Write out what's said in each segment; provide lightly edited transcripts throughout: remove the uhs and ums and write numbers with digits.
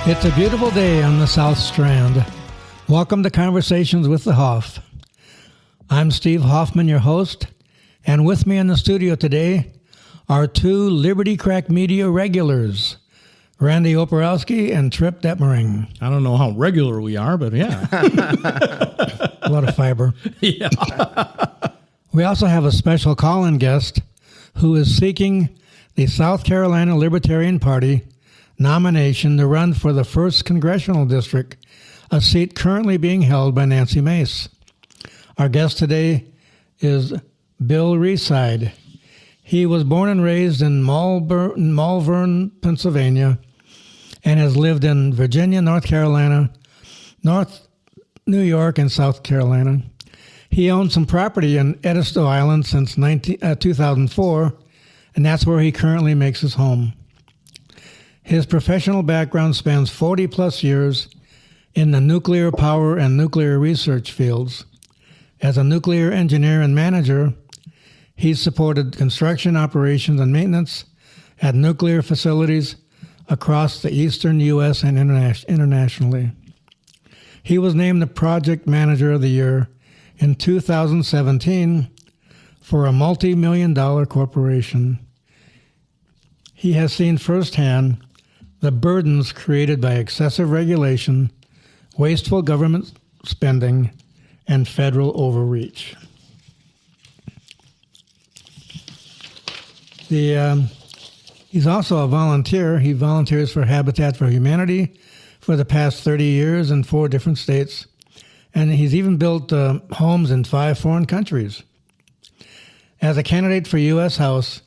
It's a beautiful day on the South Strand. Welcome to Conversations with the Hoff. I'm Steve Hoffman, your host, and with me in the studio today are two Liberty Crack Media regulars, Randy Oporowski and Trip Detmering. I don't know how regular we are, but yeah. A lot of fiber. Yeah. We also have a special call-in guest who is seeking the South Carolina Libertarian Party nomination to run for the 1st Congressional District, a seat currently being held by Nancy Mace. Our guest today is Bill Reeside. He was born and raised in Malvern, Pennsylvania, and has lived in Virginia, North Carolina, North New York, and South Carolina. He owns some property in Edisto Island since 2004, and that's where he currently makes his home. His professional background spans 40-plus years in the nuclear power and nuclear research fields. As a nuclear engineer and manager, he's supported construction, operations, and maintenance at nuclear facilities across the eastern U.S. and internationally. He was named the Project Manager of the Year in 2017 for a multi-million-dollar corporation. He has seen firsthand the burdens created by excessive regulation, wasteful government spending, and federal overreach. He's also a volunteer. He volunteers for Habitat for Humanity for the past 30 years in 4 different states, and he's even built homes in 5 foreign countries. As a candidate for U.S. House,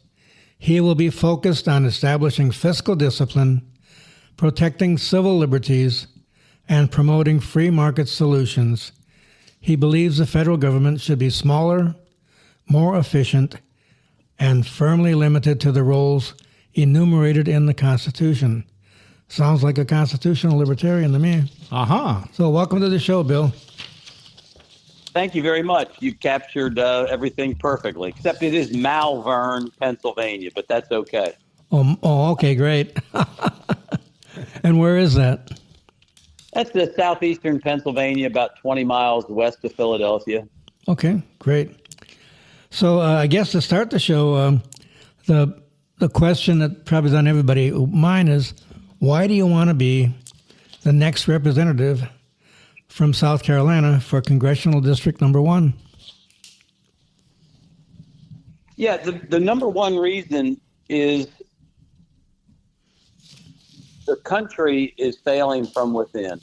he will be focused on establishing fiscal discipline, protecting civil liberties, and promoting free market solutions. He believes the federal government should be smaller, more efficient, and firmly limited to the roles enumerated in the Constitution. Sounds like a constitutional libertarian to me. Aha. So welcome to the show, Bill. Thank you very much. You captured everything perfectly, except it is Malvern, Pennsylvania, but that's okay. Oh, okay, great. And where is that? That's the southeastern Pennsylvania, about 20 miles west of Philadelphia. Okay, great. So I guess to start the show, the question that probably is on everybody's mind is, why do you want to be the next representative from South Carolina for Congressional District number 1? Yeah, the number one reason is the country is failing from within.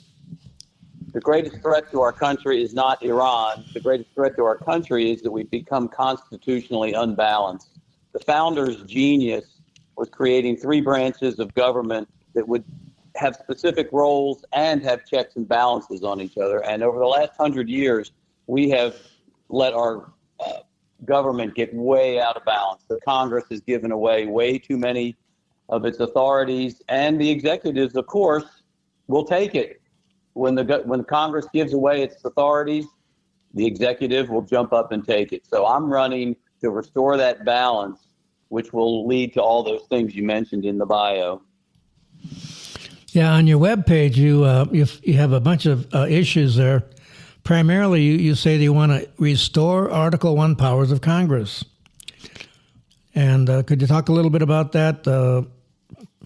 The greatest threat to our country is not Iran. The greatest threat to our country is that we've become constitutionally unbalanced. The founders' genius was creating 3 branches of government that would have specific roles and have checks and balances on each other. And over the last 100 years, we have let our government get way out of balance. The Congress has given away way too many of its authorities, and the executives, of course, will take it. When Congress gives away its authorities, the executive will jump up and take it. So I'm running to restore that balance, which will lead to all those things you mentioned in the bio. Yeah, on your webpage, you have a bunch of issues there. Primarily, you say that you want to restore Article 1 powers of Congress. And could you talk a little bit about that?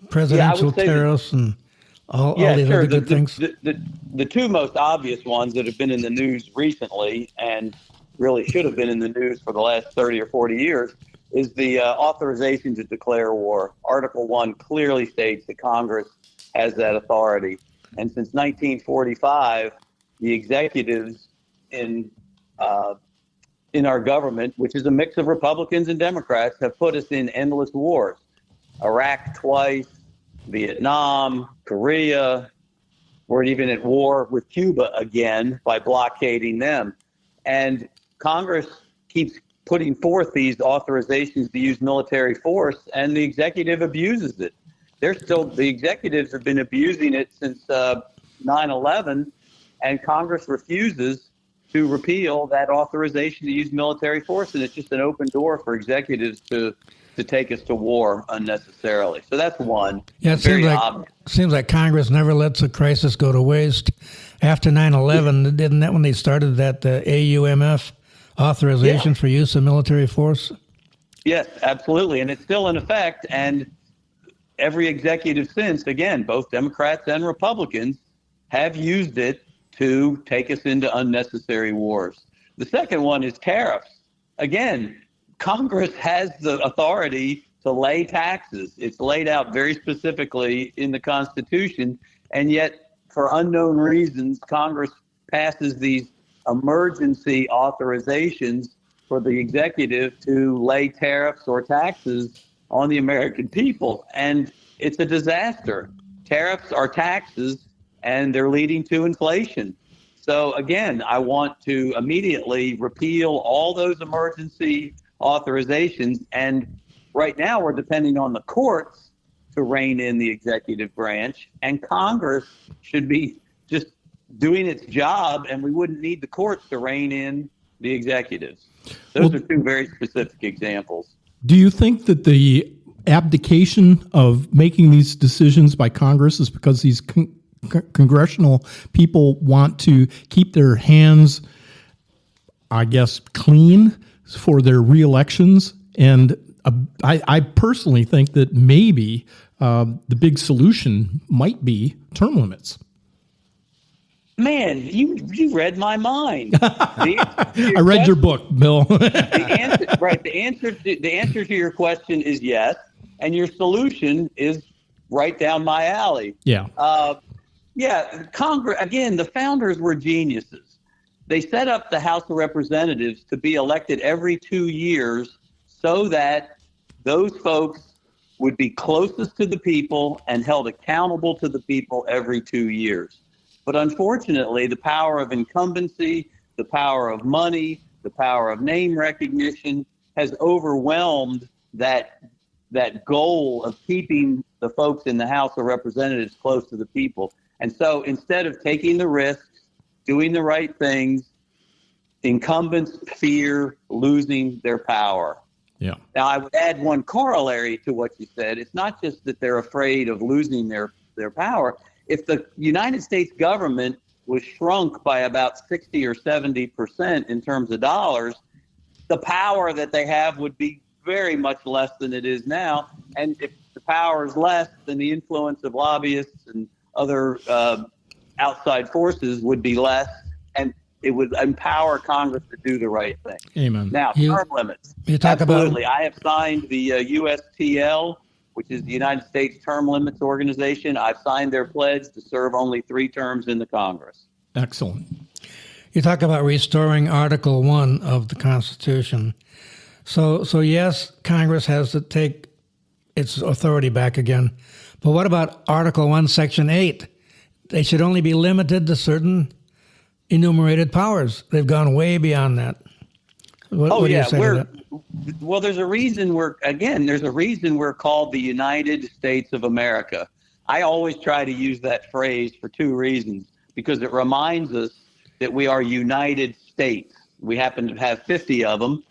Presidential tariffs and all these other good things? The 2 most obvious ones that have been in the news recently, and really should have been in the news for the last 30 or 40 years, is the authorization to declare war. Article 1 clearly states that Congress has that authority. And since 1945, the executives in our government, which is a mix of Republicans and Democrats, have put us in endless wars. Iraq twice, Vietnam, Korea. We're even at war with Cuba again by blockading them. And Congress keeps putting forth these authorizations to use military force, and the executive abuses it. The executives have been abusing it since 9/11, and Congress refuses to repeal that authorization to use military force, and it's just an open door for executives to take us to war unnecessarily. So that's one. Yeah, it seems like Congress never lets a crisis go to waste. After 9/11, didn't that when they started that AUMF authorization for use of military force? Yes, absolutely, and it's still in effect. And every executive since, again, both Democrats and Republicans have used it to take us into unnecessary wars. The second one is tariffs. Again, Congress has the authority to lay taxes. It's laid out very specifically in the Constitution, and yet for unknown reasons, Congress passes these emergency authorizations for the executive to lay tariffs or taxes on the American people. And it's a disaster. Tariffs are taxes, and they're leading to inflation. So again, I want to immediately repeal all those emergency authorizations. And right now we're depending on the courts to rein in the executive branch, and Congress should be just doing its job, and we wouldn't need the courts to rein in the executives. Those are two very specific examples. Do you think that the abdication of making these decisions by Congress is because these congressional people want to keep their hands, I guess, clean for their reelections? And I personally think that maybe the big solution might be term limits. Man, you read my mind. I read your book, Bill. The answer to your question is yes, and your solution is right down my alley. Yeah. Congress, again, the founders were geniuses. They set up the House of Representatives to be elected every 2 years so that those folks would be closest to the people and held accountable to the people every 2 years. But unfortunately, the power of incumbency, the power of money, the power of name recognition has overwhelmed that goal of keeping the folks in the House of Representatives close to the people. And so instead of taking the risks, doing the right things, incumbents fear losing their power. Yeah. Now, I would add one corollary to what you said. It's not just that they're afraid of losing their power. If the United States government was shrunk by about 60 or 70% in terms of dollars, the power that they have would be very much less than it is now. And if the power is less, then the influence of lobbyists and other outside forces would be less, and it would empower Congress to do the right thing. Amen. Now, term limits. Absolutely. I have signed the USTL, which is the United States Term Limits Organization. I've signed their pledge to serve only 3 terms in the Congress. Excellent. You talk about restoring Article 1 of the Constitution. So yes, Congress has to take its authority back again. But what about Article 1, Section 8? They should only be limited to certain enumerated powers. They've gone way beyond that. What do you say to that? Well, there's a reason we're called the United States of America. I always try to use that phrase for 2 reasons, because it reminds us that we are United States. We happen to have 50 of them.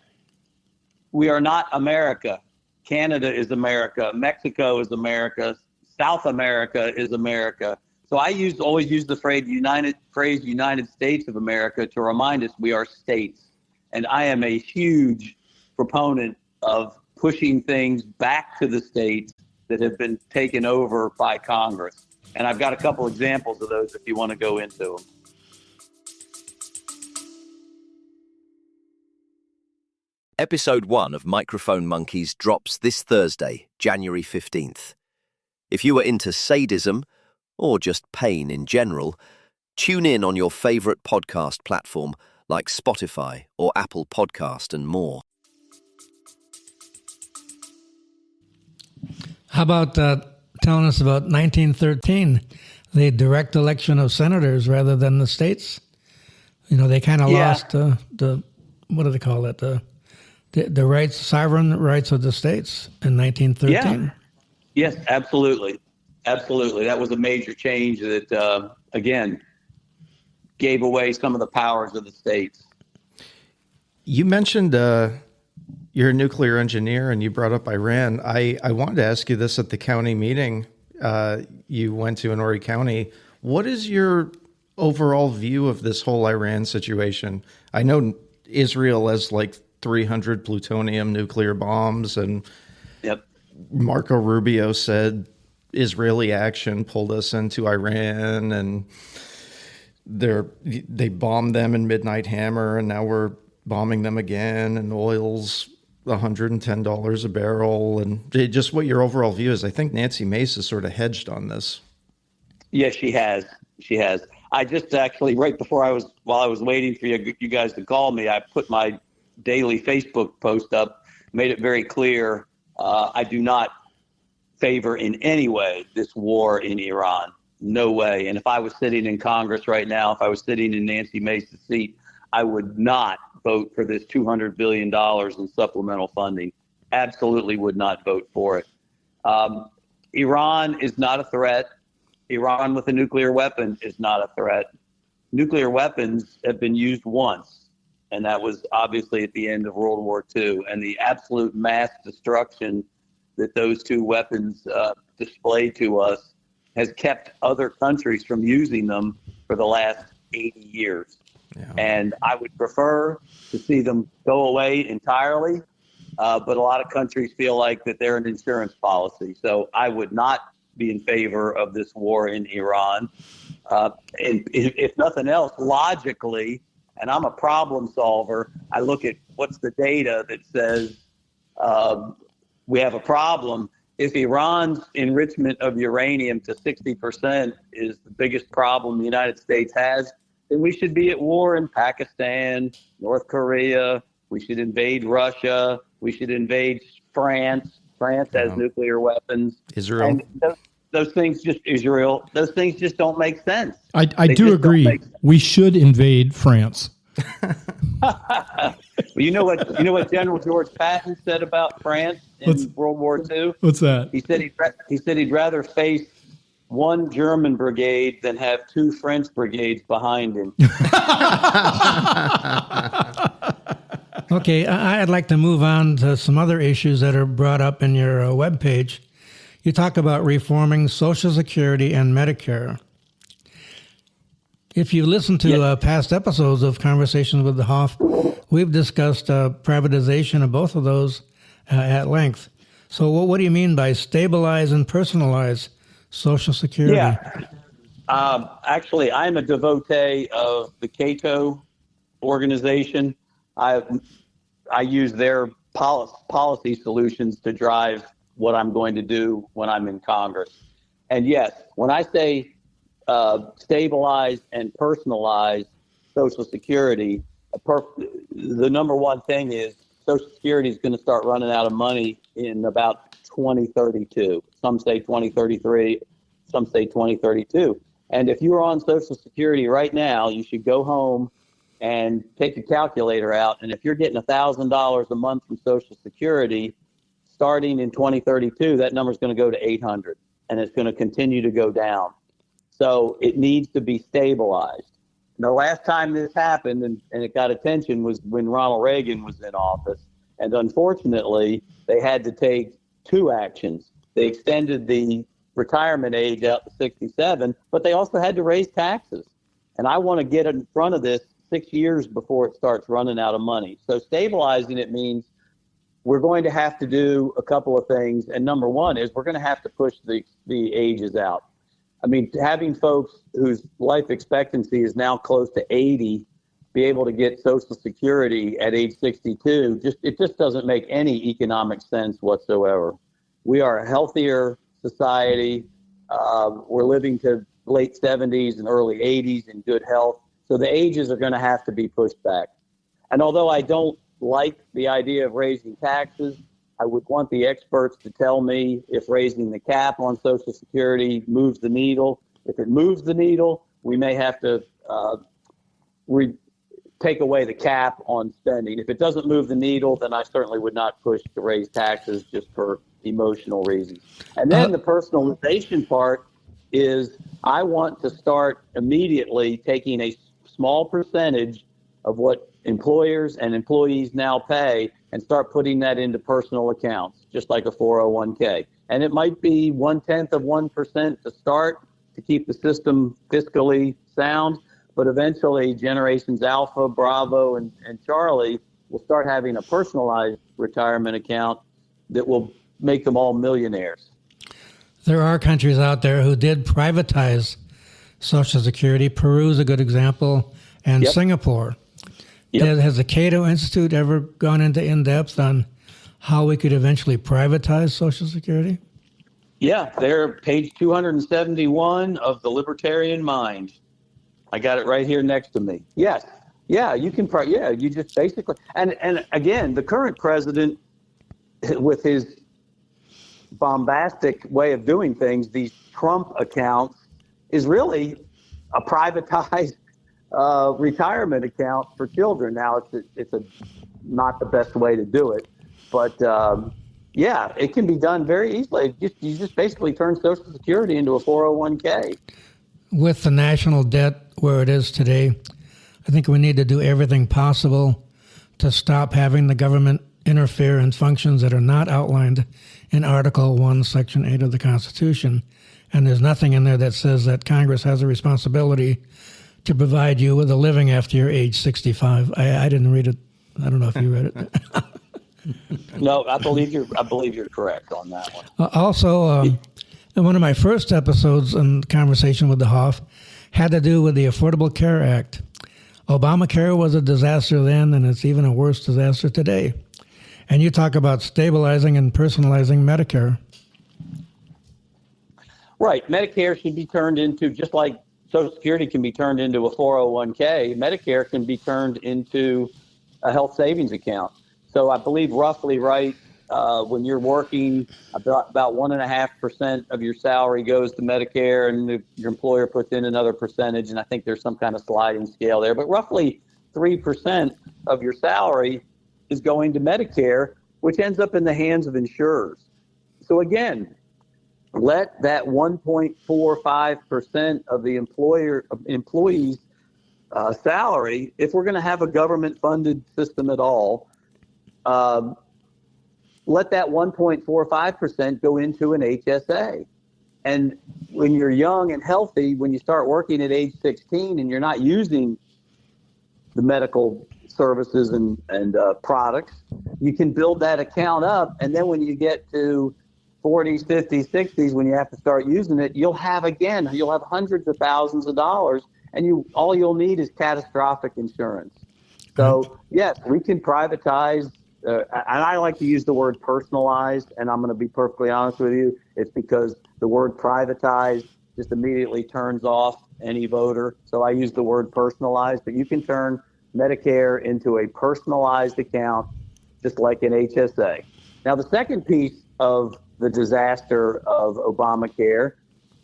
We are not America. Canada is America. Mexico is America. South America is America. So I always use the phrase United States of America to remind us we are states. And I am a huge proponent of pushing things back to the states that have been taken over by Congress. And I've got a couple examples of those if you want to go into them. Episode 1 of Microphone Monkeys drops this Thursday, January 15th. If you are into sadism, or just pain in general, tune in on your favorite podcast platform like Spotify or Apple Podcast and more. How about telling us about 1913, the direct election of senators rather than the states? You know, they kind of lost the what do they call it? The rights, sovereign rights of the states in 1913. Yeah. Yes, absolutely. Absolutely. That was a major change that, again, gave away some of the powers of the states. You mentioned you're a nuclear engineer and you brought up Iran. I wanted to ask you this at the county meeting you went to in Horry County. What is your overall view of this whole Iran situation? I know Israel has like 300 plutonium nuclear bombs, and Yep. Marco Rubio said Israeli action pulled us into Iran, and they bombed them in Midnight Hammer, and now we're bombing them again, and oil's $110 a barrel. And just what your overall view is. I think Nancy Mace is sort of hedged on this. Yes, she has. She has. I just actually, right before while I was waiting for you guys to call me, I put my daily Facebook post up, made it very clear. I do not favor in any way this war in Iran. No way. And if I was sitting in Congress right now, if I was sitting in Nancy Mace's seat, I would not vote for this $200 billion in supplemental funding. Absolutely would not vote for it. Iran is not a threat. Iran with a nuclear weapon is not a threat. Nuclear weapons have been used once, and that was obviously at the end of World War II. And the absolute mass destruction that those two weapons display to us has kept other countries from using them for the last 80 years. Yeah. And I would prefer to see them go away entirely, but a lot of countries feel like that they're an insurance policy. So I would not be in favor of this war in Iran. And if nothing else, logically, and I'm a problem solver, I look at what's the data that says we have a problem. If Iran's enrichment of uranium to 60% is the biggest problem the United States has, then we should be at war in Pakistan, North Korea. We should invade Russia. We should invade France. France has nuclear weapons. Israel. And those things just don't make sense. I do agree. We should invade France. Well, you know what General George Patton said about France in World War II? What's that? He said he'd rather face one German brigade than have two French brigades behind him. Okay, I'd like to move on to some other issues that are brought up in your webpage. You talk about reforming Social Security and Medicare. If you listen to past episodes of Conversations with the Hoff, we've discussed privatization of both of those at length. So what do you mean by stabilize and personalize Social Security? Yeah. Actually, I'm a devotee of the Cato organization. I use their policy solutions to drive what I'm going to do when I'm in Congress. And yes, when I say stabilize and personalize Social Security, the number one thing is Social Security is going to start running out of money in about 2032. Some say 2033, some say 2032. And if you're on Social Security right now, you should go home and take your calculator out. And if you're getting $1,000 a month from Social Security, starting in 2032, that number is going to go to 800, and it's going to continue to go down. So it needs to be stabilized. The last time this happened and it got attention was when Ronald Reagan was in office. And unfortunately, they had to take two actions. They extended the retirement age out to 67, but they also had to raise taxes. And I want to get in front of this 6 years before it starts running out of money. So stabilizing it means we're going to have to do a couple of things. And number one is we're going to have to push the ages out. I mean, having folks whose life expectancy is now close to 80 be able to get Social Security at age 62, it just doesn't make any economic sense whatsoever. We are a healthier society. We're living to late 70s and early 80s in good health. So the ages are going to have to be pushed back. And although I don't like the idea of raising taxes, I would want the experts to tell me if raising the cap on Social Security moves the needle. If it moves the needle, we may have to take away the cap on spending. If it doesn't move the needle, then I certainly would not push to raise taxes just for emotional reasons. And then the personalization part is I want to start immediately taking a small percentage of what employers and employees now pay and start putting that into personal accounts, just like a 401k. And it might be 0.1% to start to keep the system fiscally sound, but eventually generations Alpha, Bravo, and Charlie will start having a personalized retirement account that will make them all millionaires. There are countries out there who did privatize Social Security. Peru is a good example, and Yep. Singapore. Yep. Has the Cato Institute ever gone into in-depth on how we could eventually privatize Social Security? Yeah, they're page 271 of the Libertarian Mind. I got it right here next to me. Yes. Yeah, you can. You just basically. And again, the current president, with his bombastic way of doing things, these Trump accounts, is really a privatized retirement account for children. Now, it's not the best way to do it, but yeah, it can be done very easily. You just basically turn Social Security into a 401k. With the national debt where it is today, I think we need to do everything possible to stop having the government interfere in functions that are not outlined in Article 1, Section 8 of the Constitution. And there's nothing in there that says that Congress has a responsibility to provide you with a living after you're age 65. I didn't read it. I don't know if you read it. No, I believe you're correct on that one. Also, in one of my first episodes in conversation with the Hoff had to do with the Affordable Care Act. Obamacare was a disaster then, and it's even a worse disaster today. And you talk about stabilizing and personalizing Medicare. Right. Medicare should be turned into, just like Social Security can be turned into a 401k, Medicare can be turned into a health savings account. So I believe roughly right, when you're working, about 1.5% of your salary goes to Medicare, and your employer puts in another percentage, and I think there's some kind of sliding scale there. But roughly 3% of your salary is going to Medicare, which ends up in the hands of insurers. So again, let that 1.45% of the employee's salary, if we're going to have a government-funded system at all, let that 1.45% go into an HSA. And when you're young and healthy, when you start working at age 16 and you're not using the medical services and products, you can build that account up. And then when you get to 40s, 50s, 60s, when you have to start using it, you'll have hundreds of thousands of dollars, and all you'll need is catastrophic insurance. So yes, we can privatize. And I like to use the word personalized, and I'm going to be perfectly honest with you. It's because the word privatized just immediately turns off any voter. So I use the word personalized, but you can turn Medicare into a personalized account, just like an HSA. Now, the second piece of the disaster of Obamacare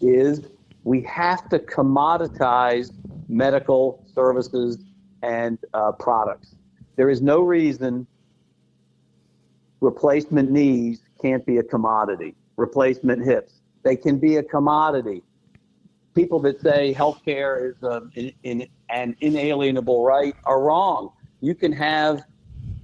is we have to commoditize medical services and products. There is no reason replacement knees can't be a commodity. Replacement hips, they can be a commodity. People that say healthcare is an inalienable right are wrong. You can have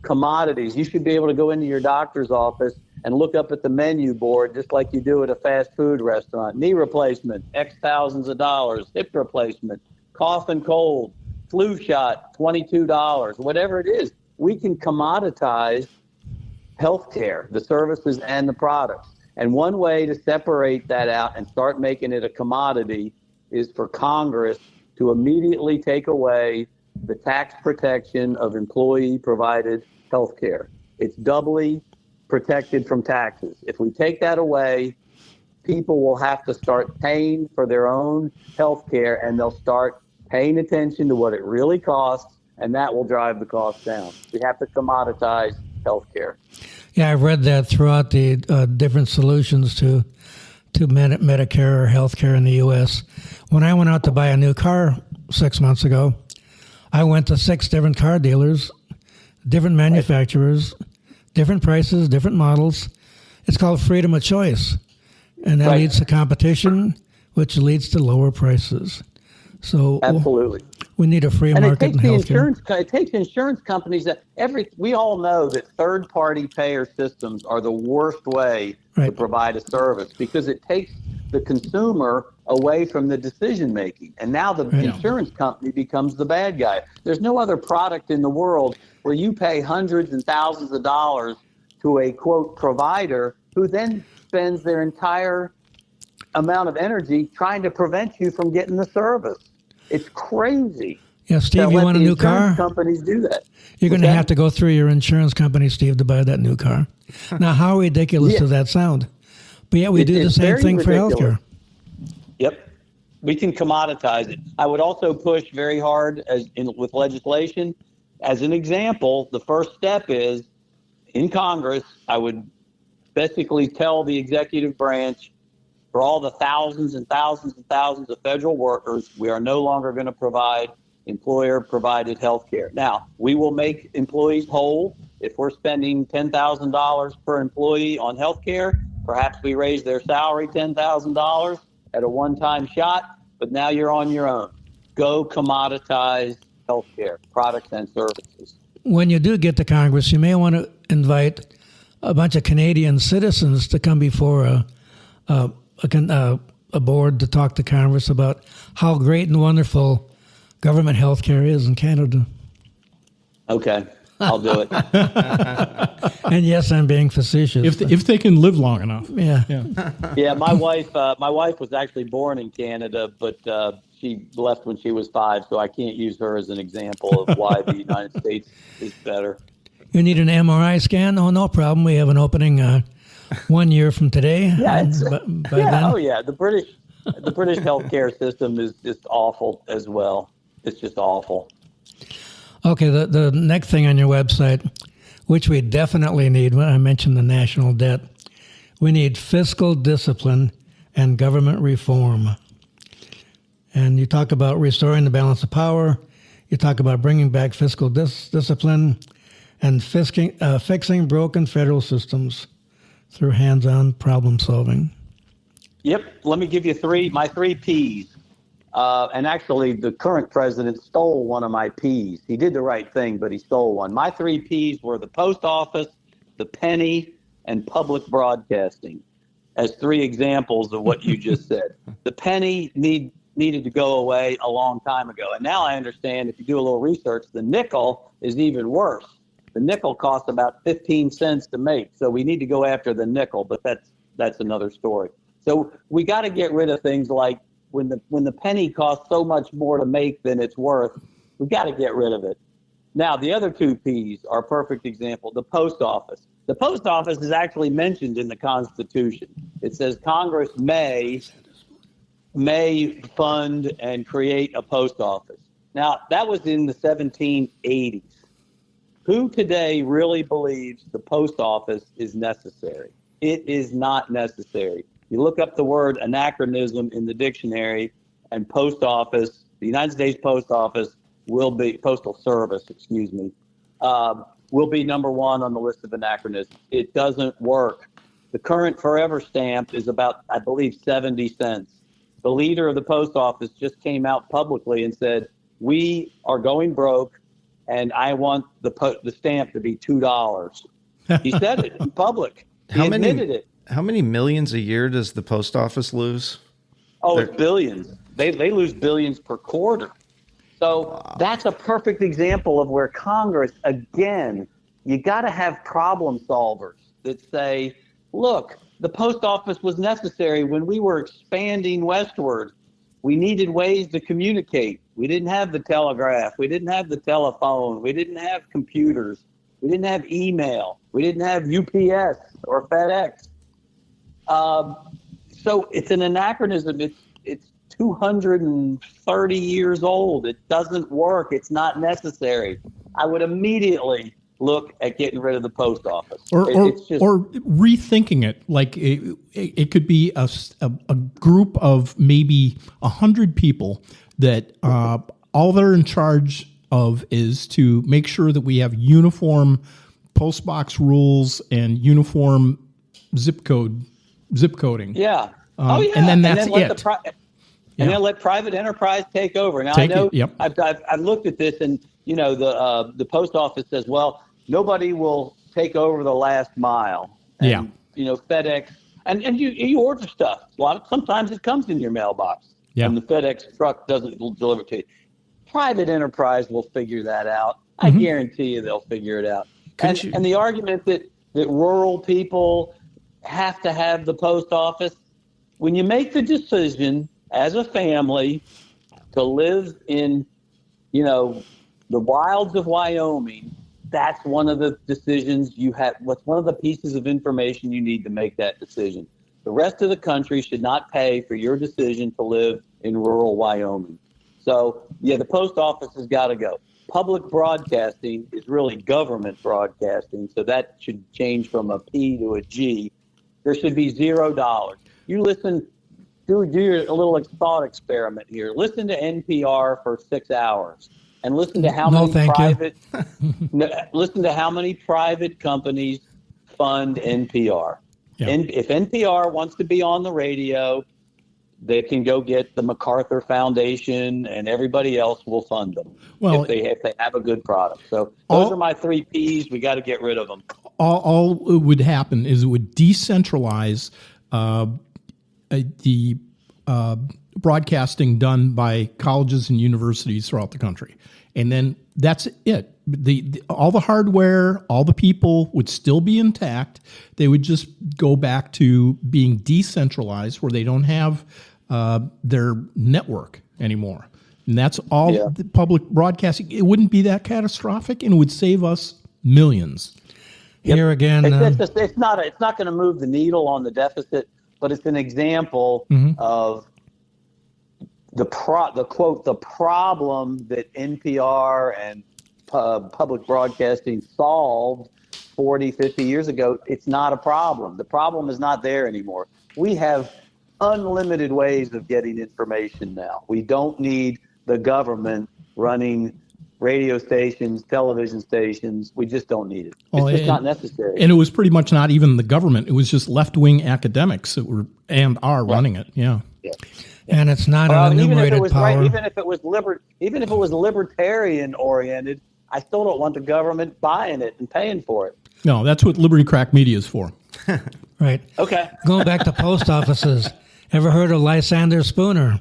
commodities. You should be able to go into your doctor's office and look up at the menu board just like you do at a fast food restaurant. Knee replacement, X thousands of dollars. Hip replacement, cough and cold, flu shot, $22, whatever it is. We can commoditize healthcare, the services and the products. And one way to separate that out and start making it a commodity is for Congress to immediately take away the tax protection of employee-provided healthcare. It's doubly protected from taxes. If we take that away, people will have to start paying for their own healthcare, and they'll start paying attention to what it really costs, and that will drive the cost down. We have to commoditize healthcare. Yeah, I've read that throughout the different solutions to Medicare or healthcare in the U.S. When I went out to buy a new car 6 months ago, I went to 6 different car dealers, different manufacturers, different prices, different models. It's called freedom of choice, and that leads to competition, which leads to lower prices. So absolutely. We need a free And market in healthcare. it takes insurance companies that we all know that third-party payer systems are the worst way to Right. provide a service because it takes the consumer away from the decision making. And now the insurance company becomes the bad guy. There's no other product in the world where you pay hundreds and thousands of dollars to a quote provider who then spends their entire amount of energy trying to prevent you from getting the service. It's crazy. Yeah, Steve, you want a new car? Companies do that. You're going to have to go through your insurance company, Steve, to buy that new car. Now, how ridiculous does that sound? But yeah, we do the same thing for healthcare. Yep. We can commoditize it. I would also push very hard with legislation. As an example, the first step is in Congress, I would basically tell the executive branch, for all the thousands and thousands and thousands of federal workers, we are no longer going to provide employer-provided health care. Now, we will make employees whole. If we're spending $10,000 per employee on health care, perhaps we raise their salary $10,000 at a one-time shot, but now you're on your own. Go commoditize health care, products and services. When you do get to Congress, you may want to invite a bunch of Canadian citizens to come before a board to talk to Congress about how great and wonderful government health care is in Canada. Okay, I'll do it. And yes, I'm being facetious. If they can live long enough. Yeah, my wife was actually born in Canada, but she left when she was 5, so I can't use her as an example of why the United States is better. You need an MRI scan? Oh, no problem. We have an opening 1 year from today. Yeah, then. Oh yeah. The British healthcare system is just awful as well. It's just awful. Okay, the next thing on your website, which we definitely need, when I mentioned the national debt, we need fiscal discipline and government reform. And you talk about restoring the balance of power. You talk about bringing back fiscal discipline and fixing broken federal systems through hands-on problem solving. Yep. Let me give you my 3 Ps. And actually, the current president stole one of my Ps. He did the right thing, but he stole one. My 3 Ps were the post office, the penny, and public broadcasting as 3 examples of what you just said. The penny needed to go away a long time ago. And now I understand, if you do a little research, the nickel is even worse. The nickel costs about 15 cents to make. So we need to go after the nickel, but that's another story. So we got to get rid of things like when the penny costs so much more to make than it's worth, we got to get rid of it. Now, the other 2 Ps are a perfect example. The post office. The post office is actually mentioned in the Constitution. It says Congress may fund and create a post office. Now, that was in the 1780s. Who today really believes the post office is necessary? It is not necessary. You look up the word anachronism in the dictionary, and post office, the United States Post Office Postal Service, will be number 1 on the list of anachronisms. It doesn't work. The current forever stamp is about, I believe, 70 cents. The leader of the post office just came out publicly and said, we are going broke, and I want the stamp to be $2. He said it in public. He admitted it. How many millions a year does the post office lose? Oh, it's billions. They lose billions per quarter. So that's a perfect example of where Congress, again, you got to have problem solvers that say, look, the post office was necessary when we were expanding westward. We needed ways to communicate. We didn't have the telegraph. We didn't have the telephone. We didn't have computers. We didn't have email. We didn't have UPS or FedEx. So it's an anachronism. It's 230 years old. It doesn't work. It's not necessary. I would immediately look at getting rid of the post office. Or rethinking it. Like it could be a group of maybe 100 people that all they're in charge of is to make sure that we have uniform postbox rules and uniform zip coding. Yeah. And then that's it. and then let private enterprise take over. Now I know I've looked at this, and the post office says, well, nobody will take over the last mile. And, FedEx, and you order stuff. Sometimes it comes in your mailbox, and the FedEx truck doesn't deliver it to you. Private enterprise will figure that out. I guarantee you they'll figure it out. And the argument that rural people have to have the post office, when you make the decision as a family to live in, the wilds of Wyoming, that's one of the decisions you have. What's one of the pieces of information you need to make that decision. The rest of the country should not pay for your decision to live in rural Wyoming. So, the post office has got to go. Public broadcasting is really government broadcasting, so that should change from a P to a G. There should be $0. You listen, do a little thought experiment here. Listen to NPR for 6 hours, and listen to how listen to how many private companies fund NPR. Yeah. And if NPR wants to be on the radio, they can go get the MacArthur Foundation, and everybody else will fund them if they have a good product. So those are my 3 Ps. We got to get rid of them. All would happen is it would decentralize the broadcasting done by colleges and universities throughout the country, and then that's it. All the hardware, all the people would still be intact. They would just go back to being decentralized, where they don't have their network anymore. And that's all the public broadcasting. It wouldn't be that catastrophic, and it would save us millions. Here again, it's not going to move the needle on the deficit, but it's an example of the problem that NPR and public broadcasting solved 40, 50 years ago. It's not a problem. The problem is not there anymore. We have unlimited ways of getting information now. We don't need the government running radio stations, television stations. We just don't need it. It's just not necessary. And it was pretty much not even the government. It was just left-wing academics that were running it. Yeah. And it's not an enumerated power. Even if it was libertarian oriented, I still don't want the government buying it and paying for it. No, that's what Liberty Crack Media is for. Right. Okay. Going back to post offices, ever heard of Lysander Spooner?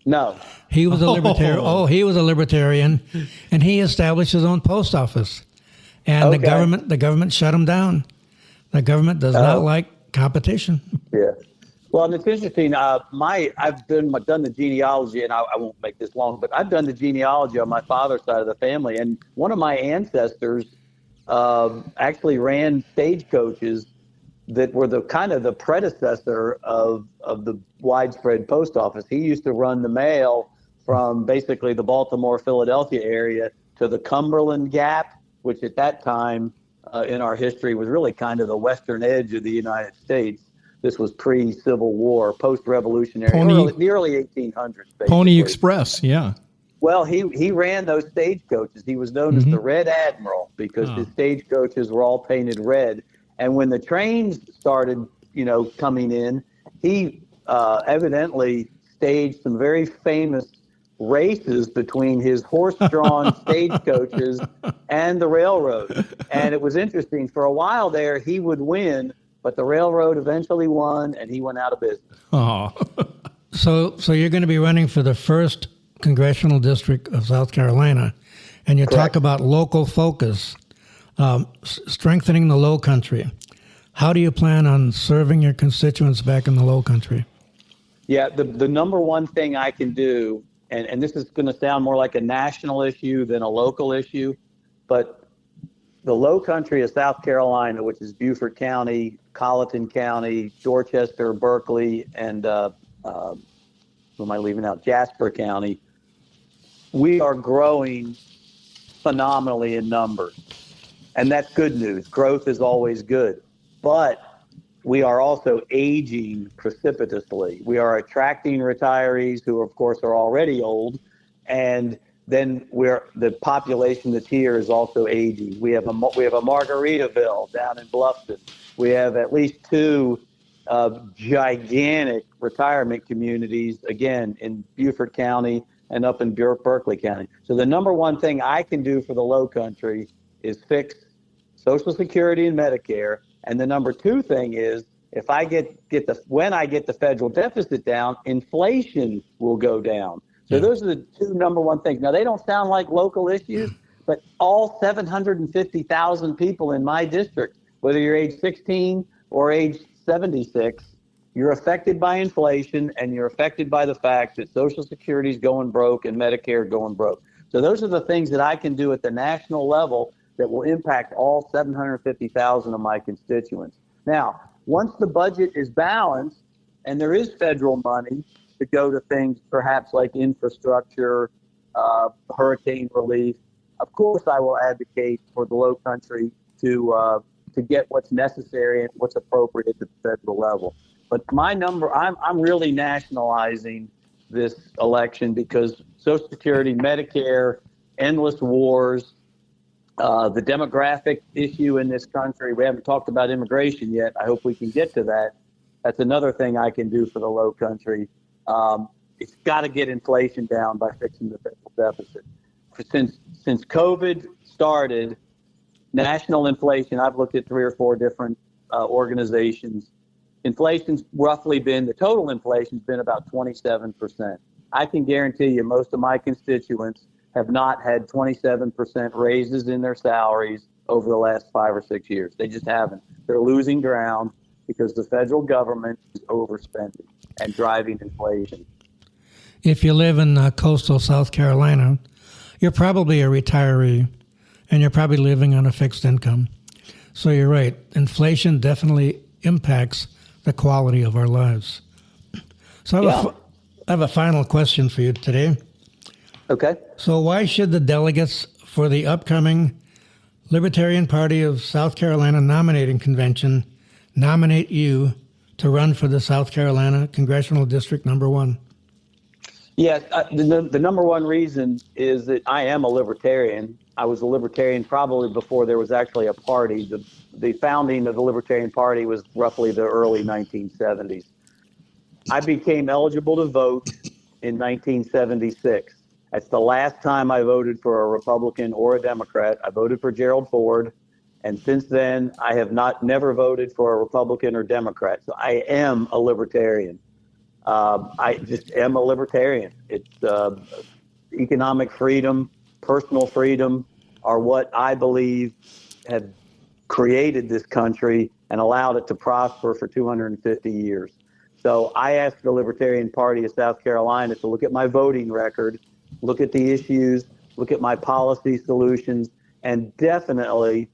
No. He was a libertarian. He was a libertarian, and he established his own post office. And the government shut him down. The government does not like competition. Yeah. Well, and it's interesting. I've done the genealogy, and I won't make this long, but I've done the genealogy on my father's side of the family, and one of my ancestors actually ran stagecoaches that were the kind of the predecessor of the widespread post office. He used to run the mail from basically the Baltimore, Philadelphia area to the Cumberland Gap, which at that time in our history was really kind of the western edge of the United States. This was pre-Civil War, post-revolutionary, the early 1800s. Basically. Pony Express, yeah. Well, he ran those stagecoaches. He was known as the Red Admiral because his stagecoaches were all painted red. And when the trains started, coming in, he evidently staged some very famous races between his horse-drawn stagecoaches and the railroad. And it was interesting. For a while there, he would win, but the railroad eventually won, and he went out of business. Oh. So you're going to be running for the 1st Congressional District of South Carolina, and you talk about local focus, strengthening the Lowcountry. How do you plan on serving your constituents back in the Lowcountry? Yeah, the number one thing I can do, and this is going to sound more like a national issue than a local issue, but the Lowcountry of South Carolina, which is Beaufort County, Colleton County, Dorchester, Berkeley, and who am I leaving out? Jasper County. We are growing phenomenally in numbers, and that's good news. Growth is always good, but we are also aging precipitously. We are attracting retirees who, of course, are already old, and then the population that's here is also aging. We have a Margaritaville down in Bluffton. We have at least 2 gigantic retirement communities, again, in Beaufort County and up in Berkeley County. So the number one thing I can do for the Lowcountry is fix Social Security and Medicare. And the number two thing is, if I when I get the federal deficit down, inflation will go down. So those are the two number one things. Now, they don't sound like local issues, but all 750,000 people in my district, whether you're age 16 or age 76, you're affected by inflation, and you're affected by the fact that Social Security is going broke and Medicare going broke. So those are the things that I can do at the national level that will impact all 750,000 of my constituents. Now, once the budget is balanced and there is federal money to go to things perhaps like infrastructure, hurricane relief, of course I will advocate for the Lowcountry to get what's necessary and what's appropriate at the federal level. But I'm really nationalizing this election because Social Security, Medicare, endless wars, the demographic issue in this country. We haven't talked about immigration yet. I hope we can get to that. That's another thing I can do for the Lowcountry. It's got to get inflation down by fixing the fiscal deficit. Since COVID started, national inflation, I've looked at 3 or 4 different organizations. Inflation's the total inflation's been about 27%. I can guarantee you most of my constituents have not had 27% raises in their salaries over the last 5 or 6 years. They just haven't. They're losing ground because the federal government is overspending and driving inflation. If you live in coastal South Carolina, you're probably a retiree, and you're probably living on a fixed income. So you're right. Inflation definitely impacts the quality of our lives. So I have a final question for you today. Okay. So why should the delegates for the upcoming Libertarian Party of South Carolina nominating convention nominate you to run for the South Carolina Congressional District number 1? Yes, the number one reason is that I am a Libertarian. I was a Libertarian probably before there was actually a party. The founding of the Libertarian Party was roughly the early 1970s. I became eligible to vote in 1976. That's the last time I voted for a Republican or a Democrat. I voted for Gerald Ford, and since then I have never voted for a Republican or Democrat. So I am a Libertarian. I just am a Libertarian. It's economic freedom, personal freedom are what I believe have created this country and allowed it to prosper for 250 years. So I asked the Libertarian Party of South Carolina to look at my voting record, look at the issues, look at my policy solutions, and definitely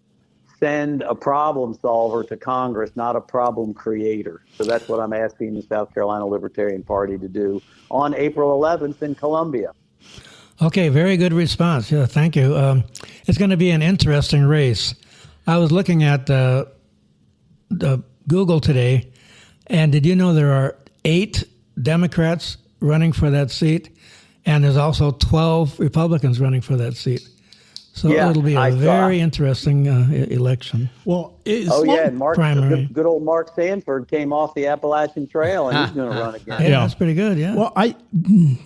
send a problem solver to Congress, not a problem creator. So that's what I'm asking the South Carolina Libertarian Party to do on April 11th in Columbia. Okay, very good response. Yeah, thank you. It's going to be an interesting race. I was looking at the Google today, and did you know there are 8 Democrats running for that seat, and there's also 12 Republicans running for that seat. So it'll be a very interesting election. Well, primary. Good old Mark Sanford came off the Appalachian Trail, and he's going to run again. Yeah, that's pretty good, yeah. Well,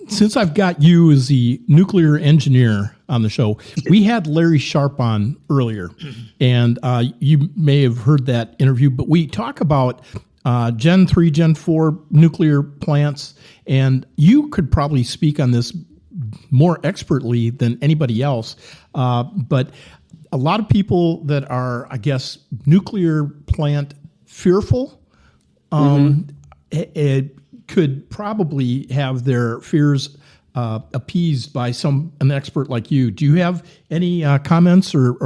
since I've got you as the nuclear engineer on the show, we had Larry Sharp on earlier, and you may have heard that interview, but we talk about Gen 3, Gen 4 nuclear plants, and you could probably speak on this more expertly than anybody else. But a lot of people that are, I guess, nuclear plant fearful it could probably have their fears appeased by an expert like you. Do you have any comments or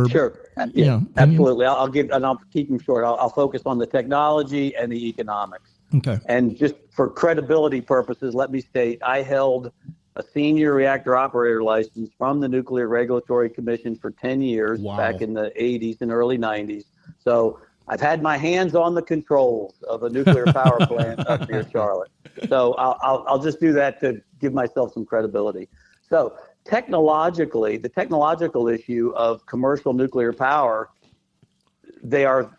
Sure. Yeah, absolutely. I'll keep them short. I'll focus on the technology and the economics. Okay. And just for credibility purposes, let me state I held a senior reactor operator license from the Nuclear Regulatory Commission for 10 years back in the 80s and early 90s. So I've had my hands on the controls of a nuclear power plant up near Charlotte. So I'll just do that to give myself some credibility. So technologically, the technological issue of commercial nuclear power, they are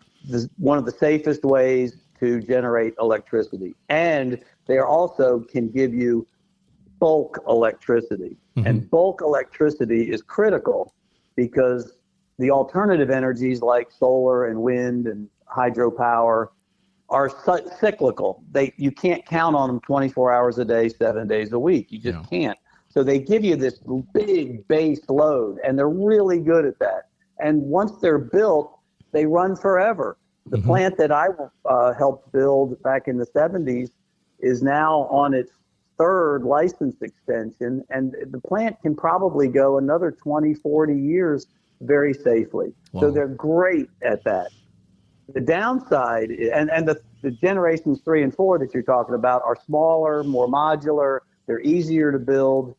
one of the safest ways to generate electricity. And they also can give you bulk electricity. And bulk electricity is critical because the alternative energies like solar and wind and hydropower are cyclical. You can't count on them 24 hours a day, 7 days a week. You just can't. So they give you this big base load, and they're really good at that. And once they're built, they run forever. The plant that I helped build back in the 70s is now on its third license extension, and the plant can probably go another 20, 40 years very safely. Wow. So they're great at that. The downside, and the generations 3 and 4 that you're talking about are smaller, more modular, they're easier to build.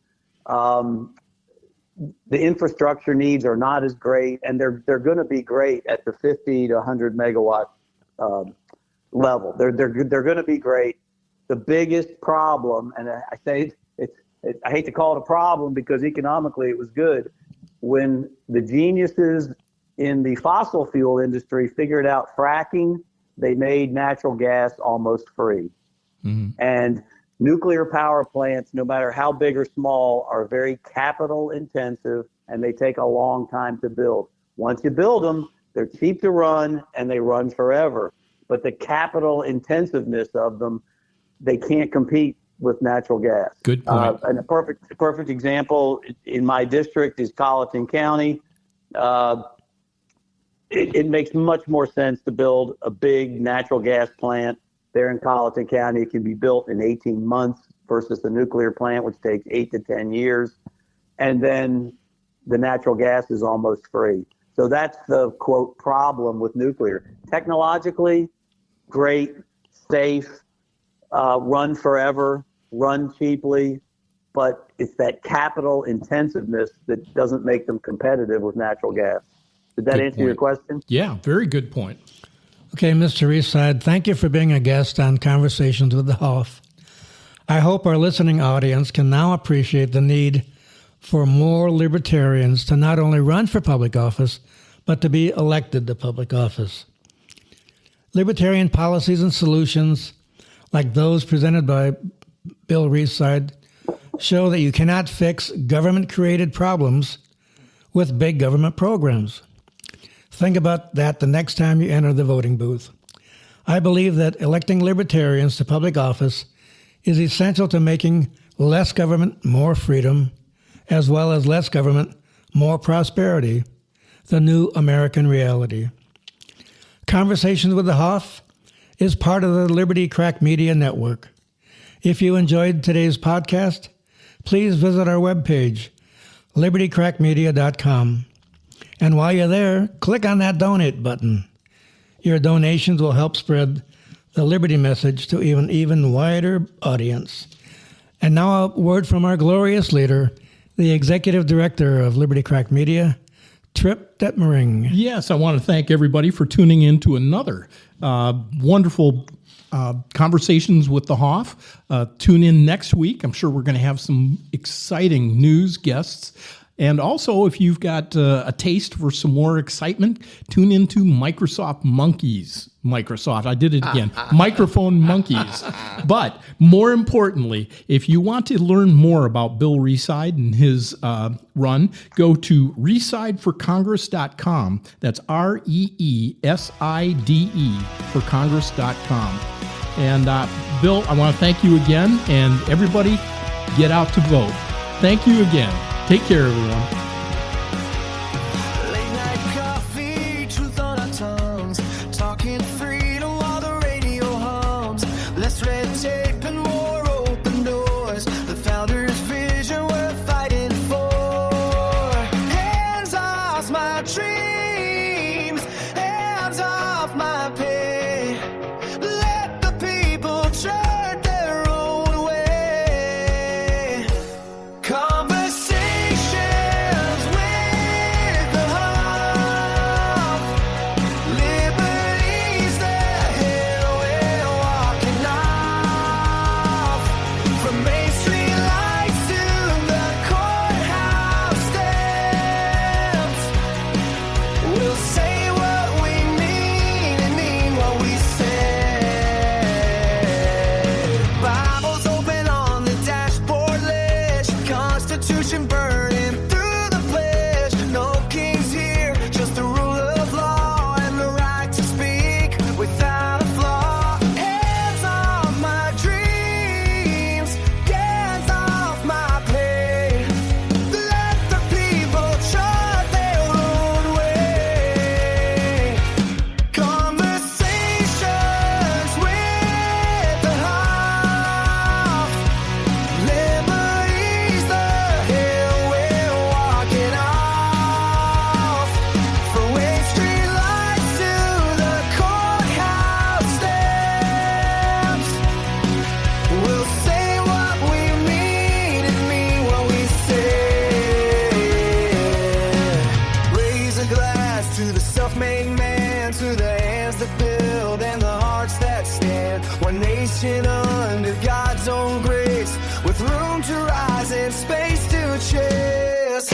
The infrastructure needs are not as great, and they're going to be great at the 50 to 100 megawatt level. They're going to be great. The biggest problem, and I say I hate to call it a problem because economically it was good, when the geniuses in the fossil fuel industry figured out fracking, they made natural gas almost free. And nuclear power plants, no matter how big or small, are very capital intensive, and they take a long time to build. Once you build them, they're cheap to run and they run forever. But the capital intensiveness of them, they can't compete with natural gas. Good point. And a perfect example in my district is Colleton County. It makes much more sense to build a big natural gas plant there in Colleton County. It can be built in 18 months versus the nuclear plant, which takes 8 to 10 years. And then the natural gas is almost free. So that's the, quote, problem with nuclear. Technologically, great, safe, run forever, run cheaply, but it's that capital intensiveness that doesn't make them competitive with natural gas. Did that answer your question? Yeah, very good point. Okay, Mr. Reeside, thank you for being a guest on Conversations with the Hoff. I hope our listening audience can now appreciate the need for more libertarians to not only run for public office, but to be elected to public office. Libertarian policies and solutions, like those presented by Bill Reeside, show that you cannot fix government-created problems with big government programs. Think about that the next time you enter the voting booth. I believe that electing libertarians to public office is essential to making less government, more freedom, as well as less government, more prosperity, the new American reality. Conversations with the Hoff is part of the Liberty Crack Media Network. If you enjoyed today's podcast, please visit our webpage, libertycrackmedia.com. And while you're there, click on that donate button. Your donations will help spread the Liberty message to an even wider audience. And now a word from our glorious leader, the Executive Director of Liberty Crack Media, Trip Detmering. Yes, I want to thank everybody for tuning in to another wonderful Conversations with the Hoff. Tune in next week. I'm sure we're going to have some exciting news guests. And also, if you've got a taste for some more excitement, tune into Microsoft Monkeys. I did it again. Microphone Monkeys. But more importantly, if you want to learn more about Bill Reeside and his run, go to resideforcongress.com. That's REESIDE for Congress.com. And Bill, I want to thank you again. And everybody, get out to vote. Thank you again. Take care, everyone. Late night coffee, truth on our tongues, talking freedom while the radio hums. Less red tape and more open doors. The founder's vision we're fighting for. Hands off my dreams, hands off my pain. Let the people chart their own way. Conversations with the Hoff. Liberty's the hill we're walking off. From Main Street lights to the courthouse steps, we'll say what we mean and mean build and the hearts that stand. One nation under God's own grace, with room to rise and space to chase.